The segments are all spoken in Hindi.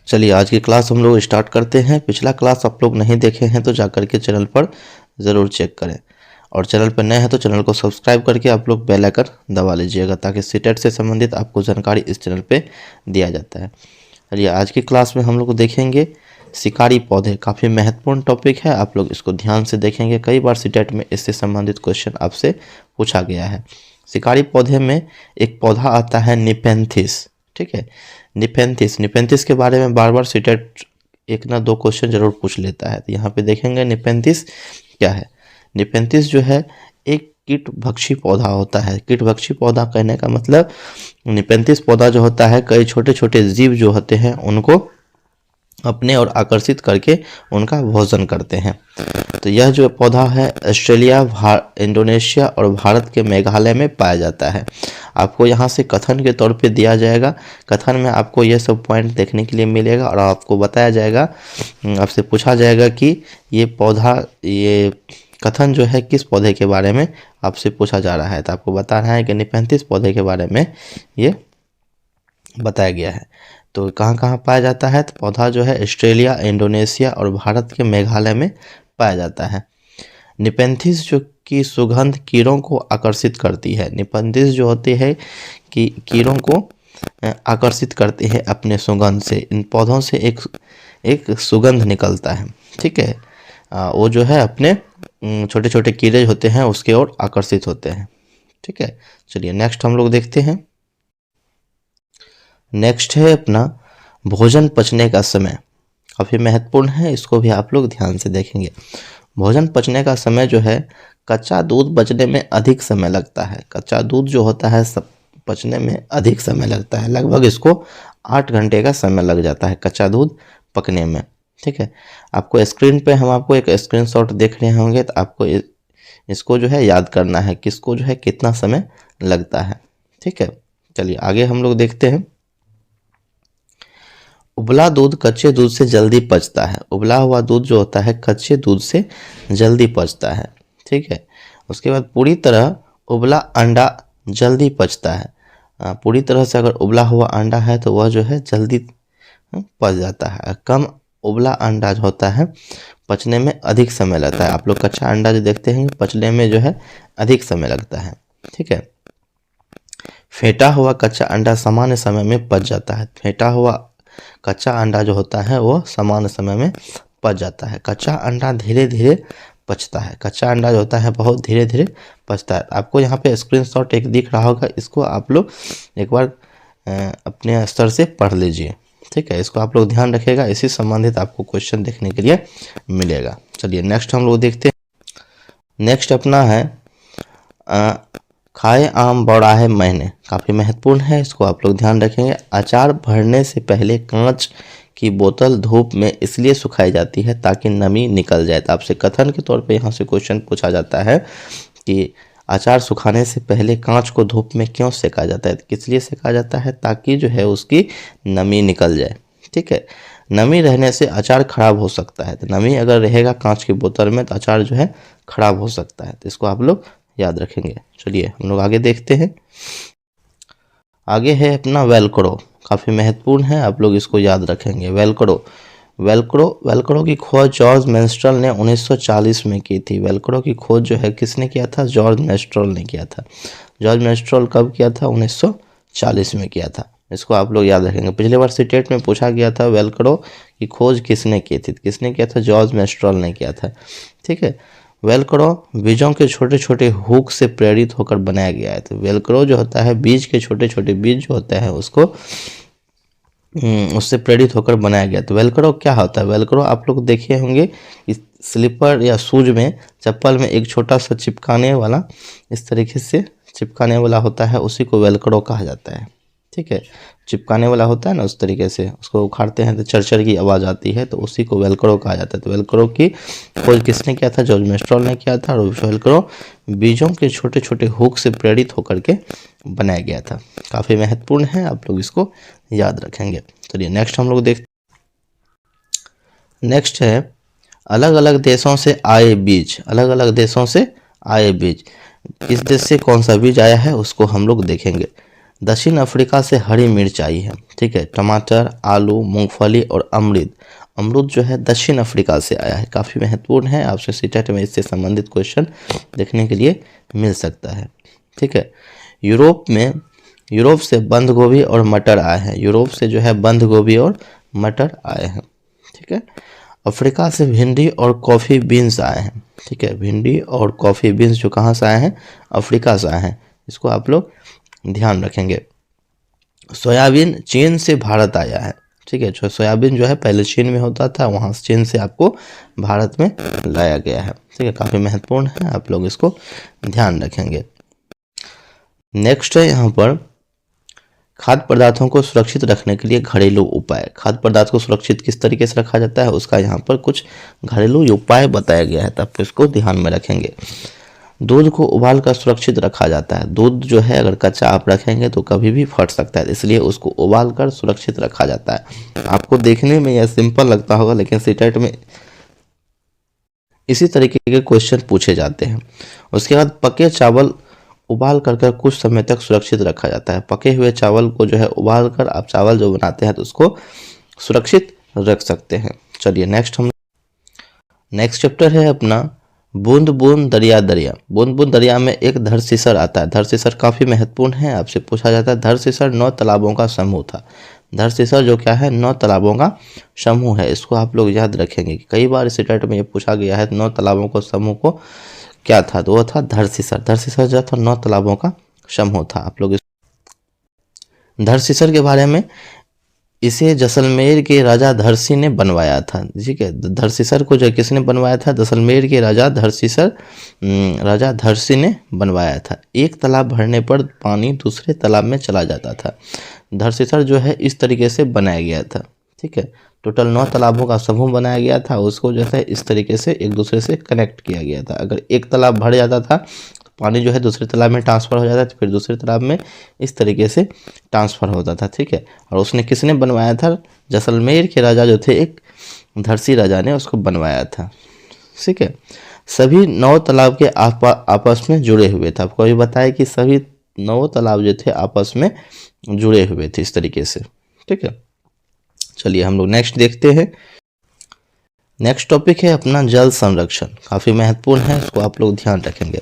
चलिए आज की क्लास हम लोग स्टार्ट करते हैं। पिछला क्लास आप लोग नहीं देखे हैं तो जाकर के चैनल पर ज़रूर चेक करें, और चैनल पर नए हैं तो चैनल को सब्सक्राइब करके आप लोग बेल आइकन दबा लीजिएगा, ताकि सीटेट से संबंधित आपको जानकारी इस चैनल पे दिया जाता है। चलिए आज की क्लास में हम लोग देखेंगे शिकारी पौधे। काफ़ी महत्वपूर्ण टॉपिक है, आप लोग इसको ध्यान से देखेंगे। कई बार सीटेट में इससे संबंधित क्वेश्चन आपसे पूछा गया है। शिकारी पौधे में एक पौधा आता है निपेंथिस, ठीक है। निपेंथिस के बारे में बार बार सीटेट एक ना दो क्वेश्चन जरूर पूछ लेता है। तो यहाँ पे देखेंगे निपेंथिस क्या है। निपेंथिस जो है एक कीटभक्षी पौधा होता है। कीटभक्षी पौधा कहने का मतलब निपेंथिस पौधा जो होता है कई छोटे छोटे जीव जो होते हैं उनको अपने और आकर्षित करके उनका भोजन करते हैं। तो यह जो पौधा है ऑस्ट्रेलिया, इंडोनेशिया और भारत के मेघालय में पाया जाता है। आपको यहाँ से कथन के तौर पे दिया जाएगा। कथन में आपको यह सब पॉइंट देखने के लिए मिलेगा और आपको बताया जाएगा, आपसे पूछा जाएगा कि ये पौधा, ये कथन जो है किस पौधे के बारे में आपसे पूछा जा रहा है। तो आपको बताना है कि निपेंथिस पौधे के बारे में ये बताया गया है। तो कहाँ कहाँ पाया जाता है। तो पौधा जो है ऑस्ट्रेलिया, इंडोनेशिया और भारत के मेघालय में पाया जाता है। निपेंथिस जो की सुगंध कीड़ों को आकर्षित करती है। निपेंथिस जो होते हैं कि कीड़ों को आकर्षित करते हैं अपने सुगंध से। इन पौधों से एक सुगंध निकलता है, ठीक है। वो जो है अपने छोटे छोटे कीड़े होते हैं उसके ओर आकर्षित होते हैं, ठीक है। चलिए नेक्स्ट हम लोग देखते हैं। नेक्स्ट है अपना भोजन पचने का समय। काफ़ी महत्वपूर्ण है, इसको भी आप लोग ध्यान से देखेंगे। भोजन पचने का समय जो है, कच्चा दूध पचने में अधिक समय लगता है। कच्चा दूध जो होता है सब पचने में अधिक समय लगता है। लगभग इसको 8 घंटे का समय लग जाता है कच्चा दूध पकने में, ठीक है। आपको स्क्रीन पे हम आपको एक स्क्रीनशॉट देख रहे होंगे, तो आपको इसको जो है याद करना है किसको जो है कितना समय लगता है, ठीक है। चलिए आगे हम लोग देखते हैं। उबला दूध कच्चे दूध से जल्दी पचता है। उबला हुआ दूध जो होता है कच्चे दूध से जल्दी पचता है, ठीक है। उसके बाद पूरी तरह उबला अंडा जल्दी पचता है। पूरी तरह से अगर उबला हुआ अंडा है तो वह जो है जल्दी पच जाता है। कम उबला अंडा जो होता है पचने में अधिक समय लगता है। आप लोग कच्चा अंडा जो देखते हैं पचने में जो है अधिक समय लगता है, ठीक है। फेंटा हुआ कच्चा अंडा सामान्य समय में पच जाता है। फेंटा हुआ कच्चा अंडा जो होता है वो सामान्य समय में पच जाता है। कच्चा अंडा धीरे धीरे पचता है। कच्चा अंडा जो होता है बहुत धीरे धीरे पचता है। आपको यहाँ पे स्क्रीनशॉट एक दिख रहा होगा, इसको आप लोग एक बार अपने स्तर से पढ़ लीजिए, ठीक है। इसको आप लोग ध्यान रखिएगा, इसी संबंधित आपको क्वेश्चन देखने के लिए मिलेगा। चलिए नेक्स्ट हम लोग देखते हैं। नेक्स्ट अपना है खाए आम बड़ा है महीने। काफ़ी महत्वपूर्ण है, इसको आप लोग ध्यान रखेंगे। अचार भरने से पहले कांच की बोतल धूप में इसलिए सुखाई जाती है ताकि नमी निकल जाए। तो आपसे कथन के तौर पे यहाँ से क्वेश्चन पूछा जाता है कि अचार सुखाने से पहले कांच को धूप में क्यों सेका जाता है। तो किस लिए सेका जाता है, ताकि जो है उसकी नमी निकल जाए, ठीक है। नमी रहने से अचार खराब हो सकता है। तो नमी अगर रहेगा कांच की बोतल में तो अचार जो है खराब हो सकता है। तो इसको आप लोग याद रखेंगे। चलिए हम लोग आगे देखते हैं। आगे है अपना वेलक्रो। काफ़ी महत्वपूर्ण है, आप लोग इसको याद रखेंगे। वेलक्रो की खोज जॉर्ज मेस्ट्रल ने 1940 में की थी। वेलक्रो की खोज जो है किसने किया था, जॉर्ज मेस्ट्रल ने किया था। जॉर्ज मेस्ट्रल कब किया था, 1940 में किया था। इसको आप लोग याद रखेंगे। पिछले बार सीटेट में पूछा गया था वेलक्रो की खोज किसने की थी, किसने किया था, जॉर्ज मेस्ट्रल ने किया था, ठीक है। वेलक्रो बीजों के छोटे छोटे हुक से प्रेरित होकर बनाया गया है। तो वेलक्रो जो होता है बीज के छोटे छोटे बीज जो होते हैं उसको उससे प्रेरित होकर बनाया गया। तो वेलक्रो क्या होता है, वेलक्रो आप लोग देखे होंगे इस स्लीपर या शूज में, चप्पल में एक छोटा सा चिपकाने वाला, इस तरीके से चिपकाने वाला होता है, उसी को वेलक्रो कहा जाता है, ठीक है। चिपकाने वाला होता है ना, उस तरीके से उसको उखाड़ते हैं तो चरचर की आवाज़ आती है, तो उसी को वेलक्रो कहा जाता है। तो वेलक्रो की खोज किसने किया था, जॉर्ज मेस्ट्रल ने किया था। और वेलक्रो बीजों के छोटे छोटे हुक से प्रेरित होकर के बनाया गया था। काफ़ी महत्वपूर्ण है, आप लोग इसको याद रखेंगे। चलिए नेक्स्ट हम लोग देखते। नेक्स्ट है अलग अलग देशों से आए बीज। अलग अलग देशों से आए बीज, किस देश से कौन सा बीज आया है उसको हम लोग देखेंगे। दक्षिण अफ्रीका से हरी मिर्च आई है, ठीक है। टमाटर, आलू, मूंगफली और अमरूद। अमरूद जो है दक्षिण अफ्रीका से आया है, काफ़ी महत्वपूर्ण है, आपसे सीटेट में इससे संबंधित क्वेश्चन देखने के लिए मिल सकता है, ठीक है। यूरोप से बंद गोभी और मटर आए हैं, यूरोप से जो है बंद गोभी और मटर आए हैं, ठीक है। अफ्रीका से भिंडी और कॉफ़ी बीन्स आए हैं, ठीक है। भिंडी और कॉफ़ी बीन्स जो कहाँ से आए हैं, अफ्रीका से आए हैं, इसको आप लोग ध्यान रखेंगे। सोयाबीन चीन से भारत आया है, ठीक है। जो सोयाबीन जो है पहले चीन में होता था, वहाँ चीन से आपको भारत में लाया गया है, ठीक है। काफ़ी महत्वपूर्ण है, आप लोग इसको ध्यान रखेंगे। नेक्स्ट है यहाँ पर खाद्य पदार्थों को सुरक्षित रखने के लिए घरेलू उपाय। खाद्य पदार्थ को सुरक्षित किस तरीके से रखा जाता है, उसका यहाँ पर कुछ घरेलू उपाय बताया गया है, तो आप इसको ध्यान में रखेंगे। दूध को उबाल कर सुरक्षित रखा जाता है। दूध जो है अगर कच्चा आप रखेंगे तो कभी भी फट सकता है, इसलिए उसको उबाल कर सुरक्षित रखा जाता है। आपको देखने में यह सिंपल लगता होगा, लेकिन सीटेट में इसी तरीके के क्वेश्चन पूछे जाते हैं। उसके बाद पके चावल उबाल कर कुछ समय तक सुरक्षित रखा जाता है। पके हुए चावल को जो है उबाल कर आप चावल जो बनाते हैं तो उसको सुरक्षित रख सकते हैं। चलिए नेक्स्ट चैप्टर है अपना बूंद बूंद दरिया दरिया। बूंद बूंद दरिया में एक धरसीसर आता है। धरसीसर काफ़ी महत्वपूर्ण है, आपसे पूछा जाता है। धरसीसर 9 तालाबों का समूह था। धरसीसर जो क्या है, 9 तालाबों का समूह है, इसको आप लोग याद रखेंगे। कई बार इस सेट में ये पूछा गया है 9 तालाबों को समूह को क्या था, तो वो था धरसीसर। धरसीसर जो था 9 तालाबों का समूह था। आप लोग धरसीसर के बारे में, इसे जैसलमेर के राजा धरसी ने बनवाया था, ठीक है। धरसीसर को जो किसने बनवाया था, जैसलमेर के राजा धरसी ने बनवाया था। एक तालाब भरने पर पानी दूसरे तालाब में चला जाता था। धरसीसर जो है इस तरीके से बनाया गया था, ठीक है। टोटल 9 तालाबों का समूह बनाया गया था, उसको जो है इस तरीके से एक दूसरे से कनेक्ट किया गया था। अगर एक तालाब भर जाता था तो पानी जो है दूसरे तालाब में ट्रांसफ़र हो जाता था, फिर दूसरे तालाब में इस तरीके से ट्रांसफ़र होता था, ठीक है। और उसने किसने बनवाया था, जैसलमेर के राजा जो थे, एक धरसी राजा ने उसको बनवाया था, ठीक है। सभी 9 तालाब के आपस में जुड़े हुए थे। आपको अभी बताया कि सभी 9 तालाब जो थे आपस में जुड़े हुए थे इस तरीके से, ठीक है। चलिए हम लोग नेक्स्ट देखते हैं। नेक्स्ट टॉपिक है अपना जल संरक्षण। काफ़ी महत्वपूर्ण है, इसको आप लोग ध्यान रखेंगे।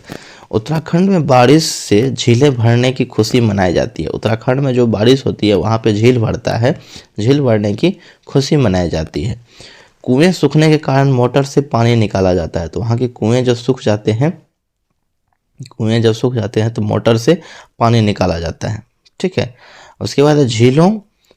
उत्तराखंड में बारिश से झीलें भरने की खुशी मनाई जाती है। उत्तराखंड में जो बारिश होती है वहाँ पे झील भरता है, झील भरने की खुशी मनाई जाती है। कुएं सूखने के कारण मोटर से पानी निकाला जाता है, तो वहाँ के कुएं जब सूख जाते हैं तो मोटर से पानी निकाला जाता है, ठीक है। उसके बाद झीलों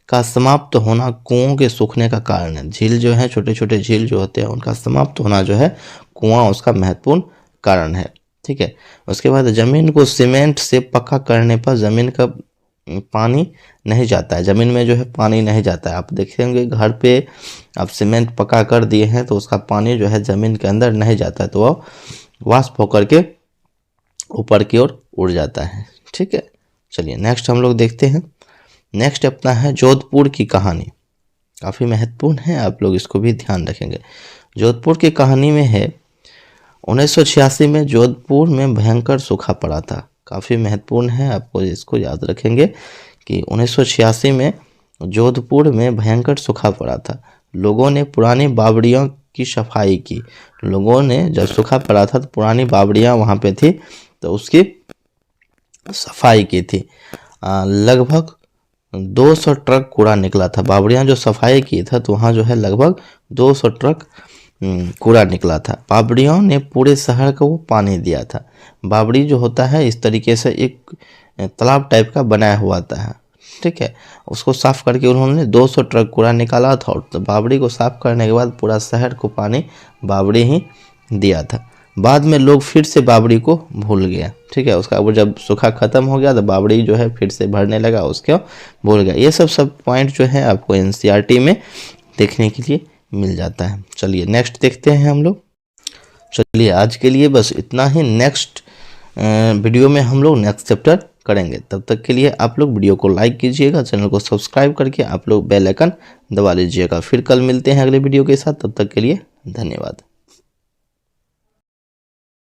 का समाप्त होना कुओं के सूखने का कारण है। झील जो है, छोटे छोटे झील जो होते हैं, उनका समाप्त होना जो है कुआं उसका महत्वपूर्ण कारण है, ठीक है। उसके बाद ज़मीन को सीमेंट से पक्का करने पर ज़मीन का पानी नहीं जाता है। ज़मीन में जो है पानी नहीं जाता है। आप देखेंगे घर पे आप सीमेंट पक्का कर दिए हैं तो उसका पानी जो है ज़मीन के अंदर नहीं जाता है, तो वह वाष्प होकर के ऊपर की ओर उड़ जाता है, ठीक है। चलिए नेक्स्ट हम लोग देखते हैं। नेक्स्ट अपना है जोधपुर की कहानी। काफ़ी महत्वपूर्ण है, आप लोग इसको भी ध्यान रखेंगे। जोधपुर की कहानी में है 1986 में जोधपुर में भयंकर सूखा पड़ा था। काफ़ी महत्वपूर्ण है, आपको इसको याद रखेंगे कि 1986 में जोधपुर में भयंकर सूखा पड़ा था। लोगों ने पुरानी बावड़ियों की सफाई की। लोगों ने जब सूखा पड़ा था तो पुरानी बावड़ियाँ वहाँ पे थी, तो उसकी सफाई की थी। लगभग 200 ट्रक कूड़ा निकला था। बावड़ियाँ जो सफाई की था तो वहाँ जो है लगभग 200 ट्रक कूड़ा निकला था। बावड़ियों ने पूरे शहर को वो पानी दिया था। बावड़ी जो होता है इस तरीके से एक तालाब टाइप का बनाया हुआ था, ठीक है। उसको साफ़ करके उन्होंने 200 ट्रक कूड़ा निकाला था, और तो बावड़ी को साफ़ करने के बाद पूरा शहर को पानी बावड़ी ही दिया था। बाद में लोग फिर से बावड़ी को भूल गया, ठीक है। उसका वो जब सूखा ख़त्म हो गया तो बावड़ी जो है फिर से भरने लगा, उसको भूल गया। ये सब पॉइंट जो है आपको एनसीईआरटी में देखने के लिए मिल जाता है। चलिए नेक्स्ट देखते हैं हम लोग। चलिए आज के लिए बस इतना ही। नेक्स्ट वीडियो में हम लोग नेक्स्ट चैप्टर करेंगे। तब तक के लिए आप लोग वीडियो को लाइक कीजिएगा, चैनल को सब्सक्राइब करके आप लोग बेल आइकन दबा लीजिएगा। फिर कल मिलते हैं अगले वीडियो के साथ। तब तक के लिए धन्यवाद।